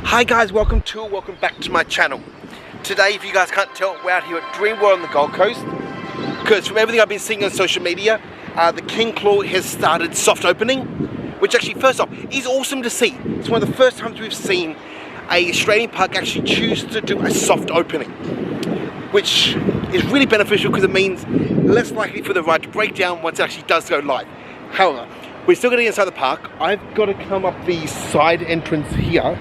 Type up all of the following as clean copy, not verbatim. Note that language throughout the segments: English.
Hi guys, welcome back to my channel. Today, if you guys can't tell, we're out here at Dreamworld on the Gold Coast. Because from everything I've been seeing on social media, the King Claw has started soft opening. Which actually, first off, is awesome to see. It's one of the first times we've seen a Australian park actually choose to do a soft opening. Which is really beneficial because it means less likely for the ride to break down once it actually does go live. However, we're still getting inside the park. I've got to come up the side entrance here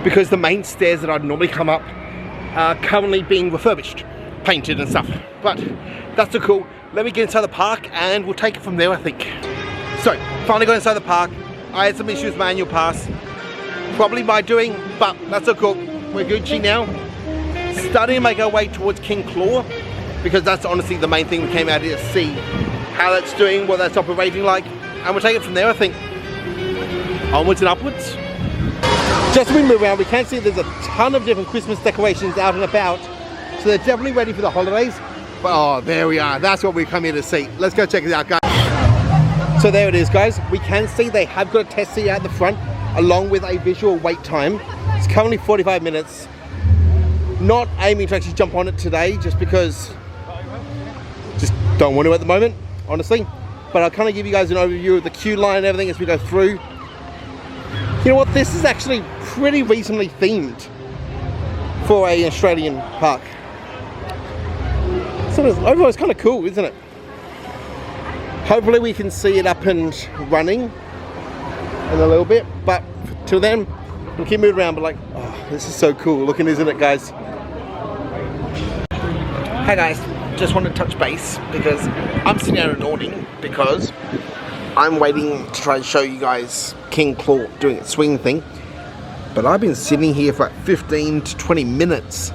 because the main stairs that I'd normally come up are currently being refurbished, painted and stuff. But that's so cool. Let me get inside the park and we'll take it from there, I think. So, finally got inside the park. I had some issues with my annual pass. Probably my doing, but that's so cool. We're Gucci now. Starting to make our way towards King Claw because that's honestly the main thing we came out here to see. How that's doing, what that's operating like. And we'll take it from there, I think. Onwards and upwards. Just as we move around, we can see there's a ton of different Christmas decorations out and about. So they're definitely ready for the holidays. But oh, there we are. That's what we come here to see. Let's go check it out, guys. So there it is, guys. We can see they have got a test seat out the front along with a visual wait time. It's currently 45 minutes. Not aiming to actually jump on it today just because just don't want to at the moment, honestly. But I'll kind of give you guys an overview of the queue line and everything as we go through. You know what, this is actually pretty recently themed for an Australian park. So overall it's kind of cool, isn't it? Hopefully we can see it up and running in a little bit, but till then we'll keep moving around. But like, oh, this is so cool looking, isn't it, guys? Hey guys, just want to touch base because I'm sitting out an awning because I'm waiting to try and show you guys King Claw doing its swing thing. But I've been sitting here for like 15 to 20 minutes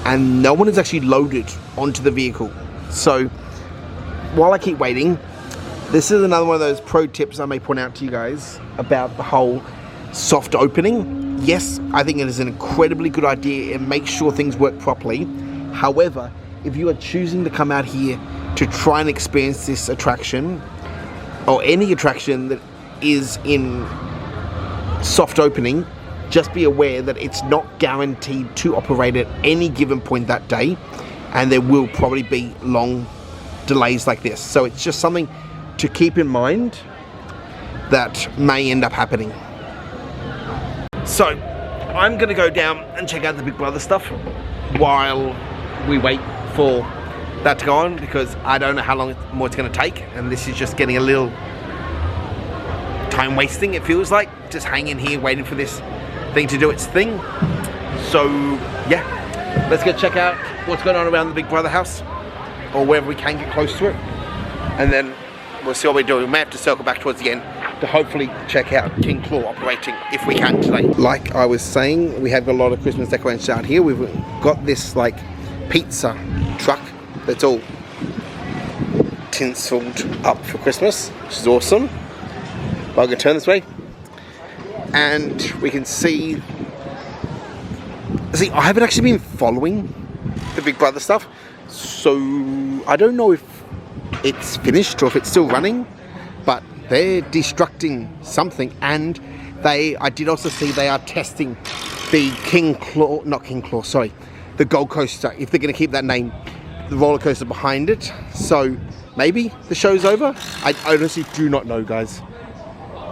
and no one is actually loaded onto the vehicle. So while I keep waiting, this is another one of those pro tips I may point out to you guys about the whole soft opening. Yes, I think it is an incredibly good idea and makes sure things work properly. However, if you are choosing to come out here to try and experience this attraction or any attraction that is in soft opening, just be aware that it's not guaranteed to operate at any given point that day, and there will probably be long delays like this. So it's just something to keep in mind that may end up happening. So I'm gonna go down and check out the Big Brother stuff while we wait for that to go on because I don't know how long more it's going to take, and this is just getting a little time wasting, it feels like, just hanging here waiting for this thing to do its thing. So yeah, let's go check out what's going on around the Big Brother house or wherever we can get close to it, and then we'll see what we do. We may have to circle back towards the end to hopefully check out King Claw operating if we can today. Like I was saying, we have got a lot of Christmas decorations out here. We've got this like pizza truck that's all tinseled up for Christmas, which is awesome. But I'm gonna turn this way and we can see I haven't actually been following the Big Brother stuff, so I don't know if it's finished or if it's still running, but they're destructing something. And I did also see they are testing the the Gold Coaster, if they're going to keep that name, the roller coaster behind it. So maybe the show's over. I honestly do not know, guys.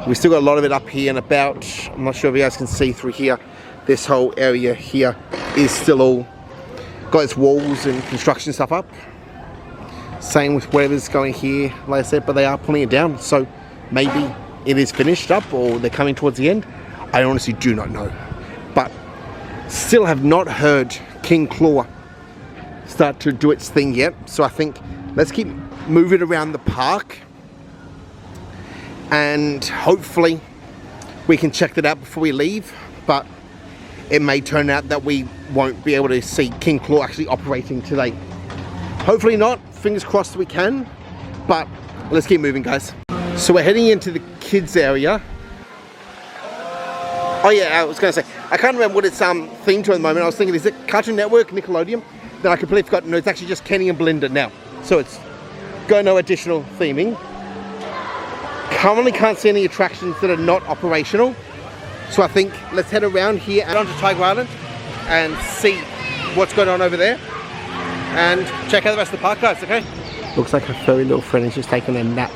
We've still got a lot of it up here and about. I'm not sure if you guys can see through here. This whole area here is still all got its walls and construction stuff up. Same with whatever's going here, like I said, but they are pulling it down. So maybe it is finished up or they're coming towards the end. I honestly do not know. But still have not heard King Claw start to do its thing yet. So I think let's keep moving around the park and hopefully we can check that out before we leave. But it may turn out that we won't be able to see King Claw actually operating today. Hopefully not, fingers crossed we can, but let's keep moving, guys. So we're heading into the kids area. Oh yeah, I was going to say, I can't remember what it's themed to at the moment. I was thinking, is it Cartoon Network, Nickelodeon? Then I completely forgot. No, it's actually just Kenny and Belinda now. So it's got no additional theming. Currently can't see any attractions that are not operational. So I think let's head around here and onto Tiger Island and see what's going on over there and check out the rest of the park, guys, okay? Looks like her furry little friend is just taking a nap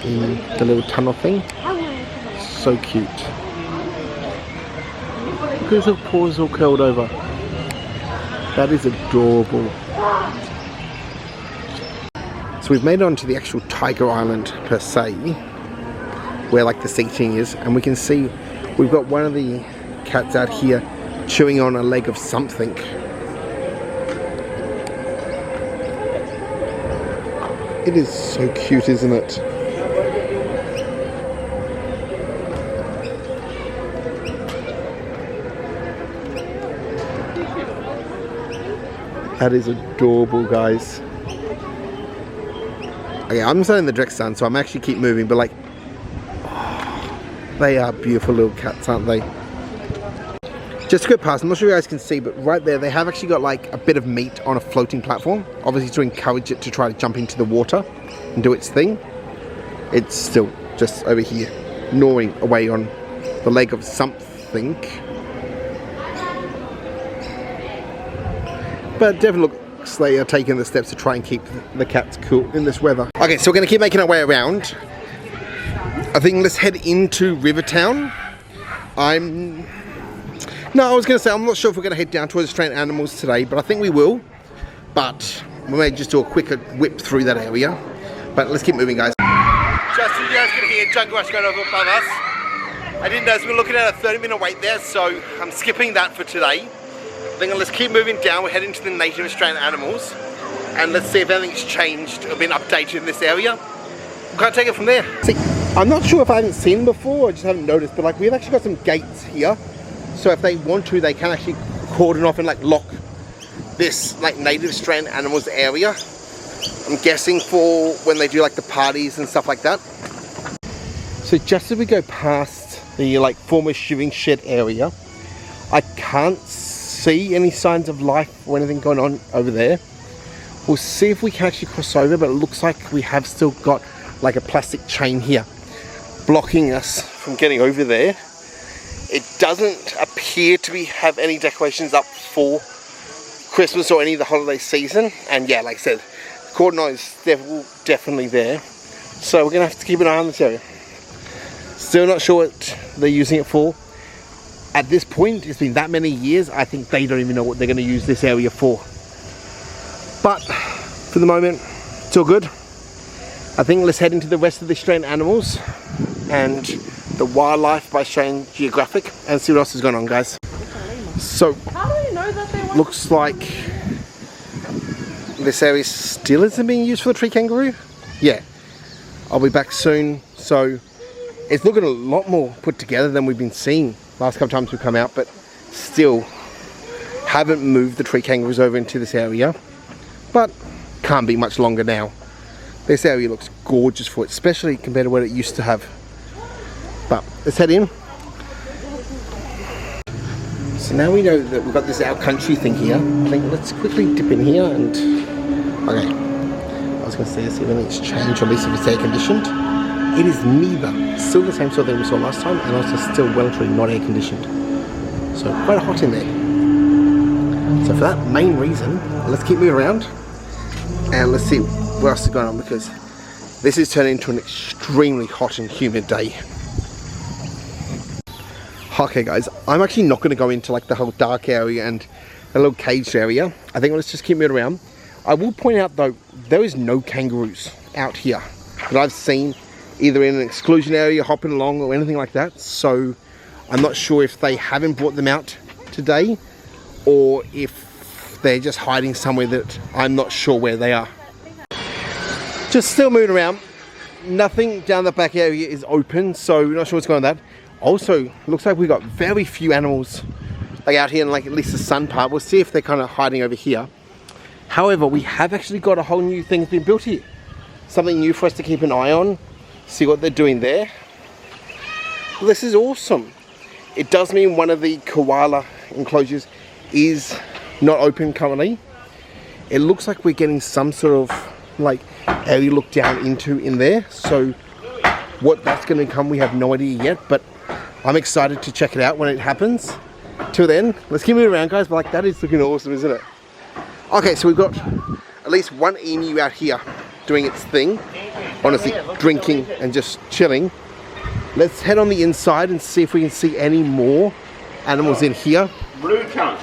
in the little tunnel thing. So cute. Look at his little paws all curled over. That is adorable. So we've made it onto the actual Tiger Island per se, where like the seating is, and we can see we've got one of the cats out here chewing on a leg of something. It is so cute, isn't it? That is adorable, guys. Okay, I'm starting the direct sun, so I'm actually keep moving, but like, oh, they are beautiful little cats, aren't they? Just to go past, I'm not sure you guys can see, but right there, they have actually got like a bit of meat on a floating platform, obviously to encourage it to try to jump into the water and do its thing. It's still just over here, gnawing away on the leg of something. But it definitely looks like they're taking the steps to try and keep the cats cool in this weather. Okay, so we're going to keep making our way around. I think let's head into Rivertown. I was going to say, I'm not sure if we're going to head down towards Australian Animals today, but I think we will. But we may just do a quicker whip through that area. But let's keep moving, guys. Just so you guys can hear Jungle Rush going over above us. I didn't know, so we're looking at a 30-minute wait there, so I'm skipping that for today. Then let's keep moving down. We're heading to the native Australian Animals, and let's see if anything's changed or been updated in this area. We're going to take it from there. See, I'm not sure if I haven't seen them before, I just haven't noticed, but like we've actually got some gates here. So if they want to, they can actually cordon off and like lock this like native Australian Animals area. I'm guessing for when they do like the parties and stuff like that. So just as we go past the like former shooting shed area, I can't see any signs of life or anything going on over there. We'll see if we can actually cross over, but it looks like we have still got like a plastic chain here blocking us from getting over there. It doesn't appear to have any decorations up for Christmas or any of the holiday season, and yeah, like I said, cordon is definitely there, so we're gonna have to keep an eye on this area. Still not sure what they're using it for. At this point, it's been that many years, I think they don't even know what they're going to use this area for. But for the moment, it's all good. I think let's head into the rest of the Australian Animals and the wildlife by Australian Geographic and see what else is going on, guys. So, looks like this area still isn't being used for the tree kangaroo. Yeah, I'll be back soon. So, it's looking a lot more put together than we've been seeing last couple times we've come out, but still haven't moved the tree kangaroos over into this area, but can't be much longer now. This area looks gorgeous for it, especially compared to what it used to have. But let's head in. So now we know that we've got this out country thing here. I think let's quickly dip in here and okay, I was going to say see if anything's changed, or at least if it's air conditioned. It is neither. Still the same sort of thing we saw last time, and also still well and truly not air conditioned. So quite hot in there. So for that main reason, let's keep moving around and let's see what else is going on, because this is turning into an extremely hot and humid day. Okay guys, I'm actually not going to go into like the whole dark area and the little caged area. I think let's just keep moving around. I will point out though, there is no kangaroos out here that I've seen, either in an exclusion area, hopping along or anything like that. So I'm not sure if they haven't brought them out today or if they're just hiding somewhere that I'm not sure where they are. Just still moving around. Nothing down the back area is open, so not sure what's going on with that. Also, looks like we've got very few animals like out here in like at least the sun part. We'll see if they're kind of hiding over here. However, we have actually got a whole new thing that's been built here. Something new for us to keep an eye on. See what they're doing there. This is awesome. It does mean one of the koala enclosures is not open currently. It looks like we're getting some sort of like area look down into in there. So what that's going to become, we have no idea yet. But I'm excited to check it out when it happens. Till then, let's keep moving around, guys. But like, that is looking awesome, isn't it? Okay, so we've got at least one emu out here doing its thing. Honestly, drinking and just chilling. Let's head on the inside and see if we can see any more animals in here. Blue tongue.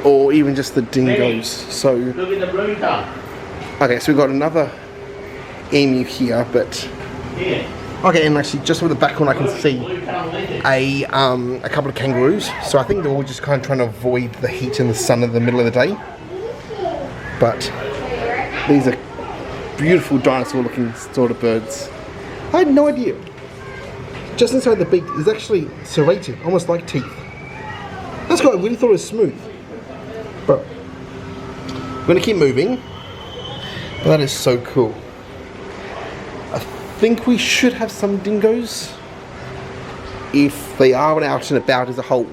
Or even just the dingoes. So look at the blue tongue. Okay, so we've got another emu here, but okay, and actually just with the back one I can see a couple of kangaroos. So I think they're all just kind of trying to avoid the heat and the sun in the middle of the day. But these are beautiful dinosaur looking sort of birds. I had no idea. Just inside the beak is actually serrated, almost like teeth. That's good. I really thought it was smooth. But I'm going to keep moving. But that is so cool. I think we should have some dingoes. If they are out and about as a whole.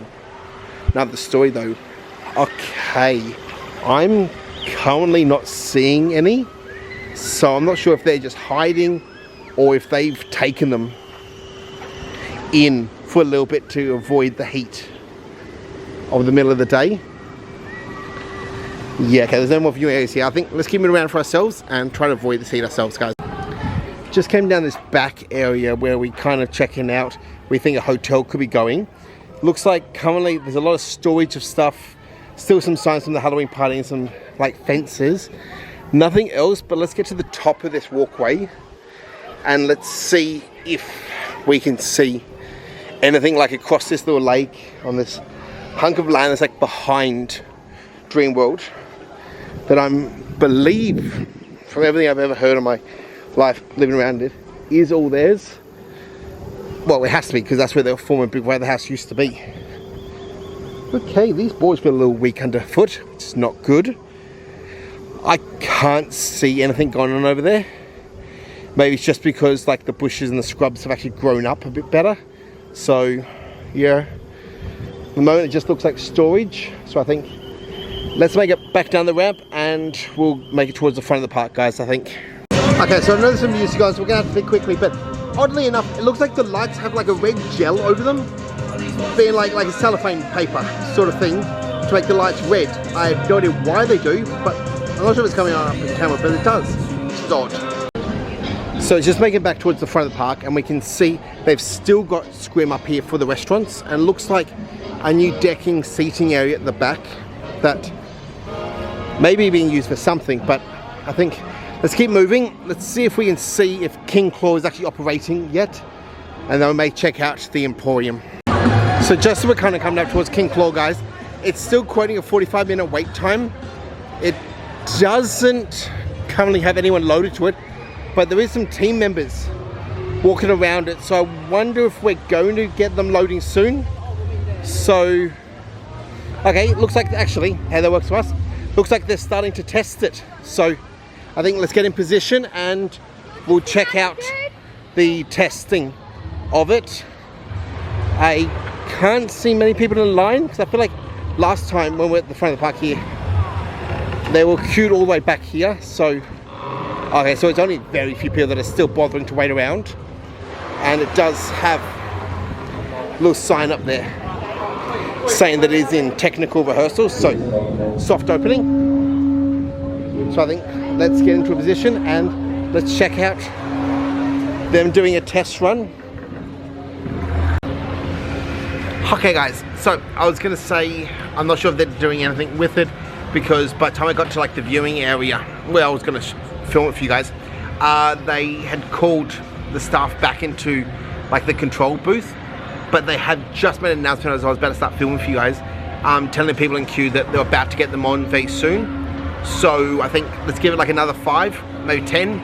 Another story though. Okay. I'm currently not seeing any. So I'm not sure if they're just hiding or if they've taken them in for a little bit to avoid the heat of the middle of the day. Yeah, okay, there's no more viewing areas here. I think let's keep it around for ourselves and try to avoid the heat ourselves, guys. Just came down this back area where we kind of checking out. We think a hotel could be going. Looks like currently there's a lot of storage of stuff. Still some signs from the Halloween party and some like fences. Nothing else, but let's get to the top of this walkway and let's see if we can see anything like across this little lake on this hunk of land that's like behind Dreamworld that I believe from everything I've ever heard in my life living around it is all theirs. Well, it has to be because that's where the former big where the house used to be. Okay, these boys feel a little weak underfoot, which is not good. I can't see anything going on over there. Maybe it's just because like the bushes and the scrubs have actually grown up a bit better. So yeah, at the moment it just looks like storage. So I think let's make it back down the ramp and we'll make it towards the front of the park, guys, I think. Okay, so I know there's some news, guys, we're gonna have to think quickly, but oddly enough, it looks like the lights have like a red gel over them, being like a cellophane paper sort of thing to make the lights red. I have no idea why they do, but I'm not sure if it's coming on the camera, but it does. It's odd. So just making it back towards the front of the park and we can see they've still got scrim up here for the restaurants and looks like a new decking seating area at the back that may be being used for something, but I think let's keep moving. Let's see if we can see if King Claw is actually operating yet and then we may check out the Emporium. So just as we're kind of coming up towards King Claw, guys, it's still quoting a 45-minute wait time. It doesn't currently have anyone loaded to it, but there is some team members walking around it, so I wonder if we're going to get them loading soon. So okay, it looks like actually how that works for us, looks like they're starting to test it. So I think let's get in position and we'll check out the testing of it. I can't see many people in line because I feel like last time when we were at the front of the park here they were queued all the way back here. So okay, so it's only very few people that are still bothering to wait around, and it does have a little sign up there saying that it is in technical rehearsals, so soft opening. So I think let's get into a position and let's check out them doing a test run. Okay guys, so I was gonna say I'm not sure if they're doing anything with it because by the time I got to like the viewing area where I was gonna film it for you guys, they had called the staff back into like the control booth, but they had just made an announcement as I was about to start filming for you guys, telling the people in queue that they were about to get them on very soon. So I think let's give it like another 5, maybe 10,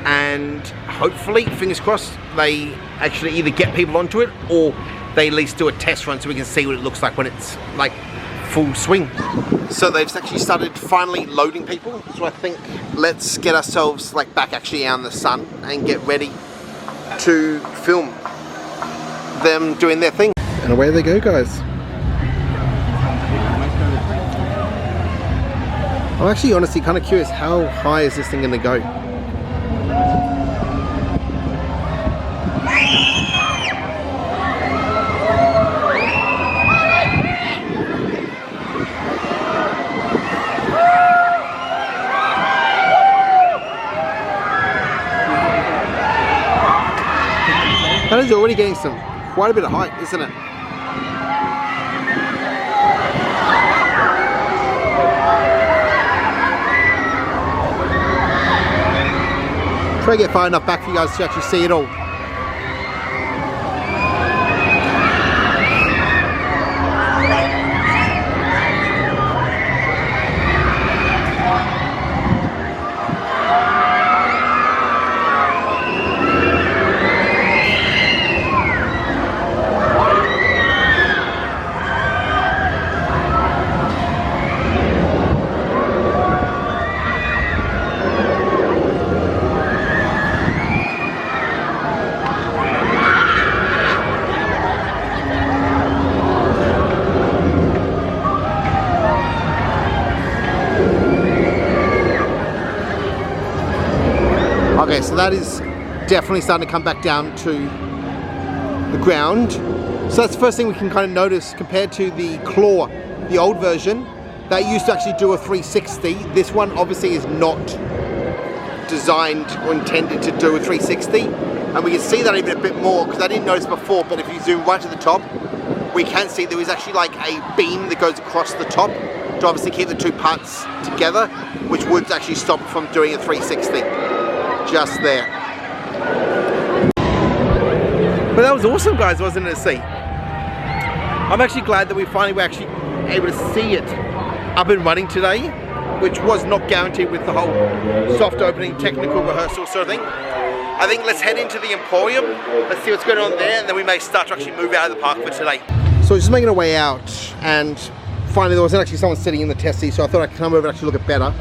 and hopefully, fingers crossed, they actually either get people onto it or they at least do a test run so we can see what it looks like when it's like full swing. So they've actually started finally loading people, so I think let's get ourselves like back actually out in the sun and get ready to film them doing their thing. And away they go, guys. I'm actually honestly kind of curious, how high is this thing going to go? is already getting quite a bit of height, isn't it? Try to get far enough back for you guys to actually see it all. Okay, so that is definitely starting to come back down to the ground. So that's the first thing we can kind of notice compared to the Claw, the old version, that used to actually do a 360. This one obviously is not designed or intended to do a 360. And we can see that even a bit more, because I didn't notice before, but if you zoom right to the top, we can see there is actually like a beam that goes across the top to obviously keep the two parts together, which would actually stop from doing a 360. Just there. But that was awesome, guys, wasn't it, to see? I'm actually glad that we finally were actually able to see it up and running today, which was not guaranteed with the whole soft opening technical rehearsal sort of thing. I think let's head into the Emporium, let's see what's going on there, and then we may start to actually move out of the park for today. So just making our way out, and finally there wasn't actually someone sitting in the tessie, so I thought I'd come over and actually look at better.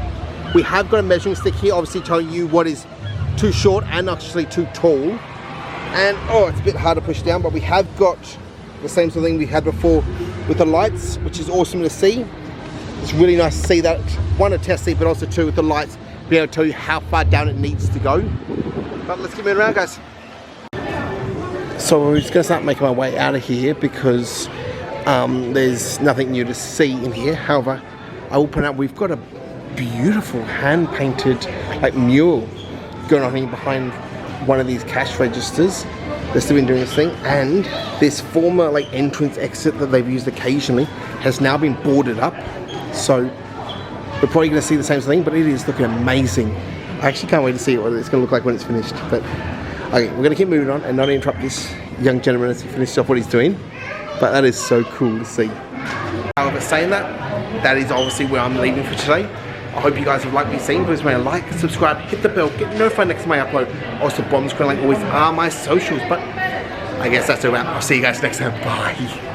We have got a measuring stick here, obviously telling you what is too short and actually too tall. And oh, it's a bit hard to push down, but we have got the same sort of thing we had before with the lights, which is awesome to see. It's really nice to see that, one, a test seat, but also two, with the lights, be able to tell you how far down it needs to go. But let's get moving around, guys. So we're just gonna start making my way out of here because there's nothing new to see in here. However, I will point out we've got a beautiful hand-painted like mural going on here behind one of these cash registers. They've still been doing this thing, and this former like entrance exit that they've used occasionally has now been boarded up. So we're probably going to see the same thing, but it is looking amazing. I actually can't wait to see what it's going to look like when it's finished. But okay, we're going to keep moving on and not interrupt this young gentleman as he finishes off what he's doing. But that is so cool to see. However, saying that, that is obviously where I'm leaving for today. I hope you guys have liked me seeing. Please remember to like, subscribe, hit the bell, get notified next time I upload. Also, bottom screen like always are my socials. But I guess that's a wrap. I'll see you guys next time. Bye.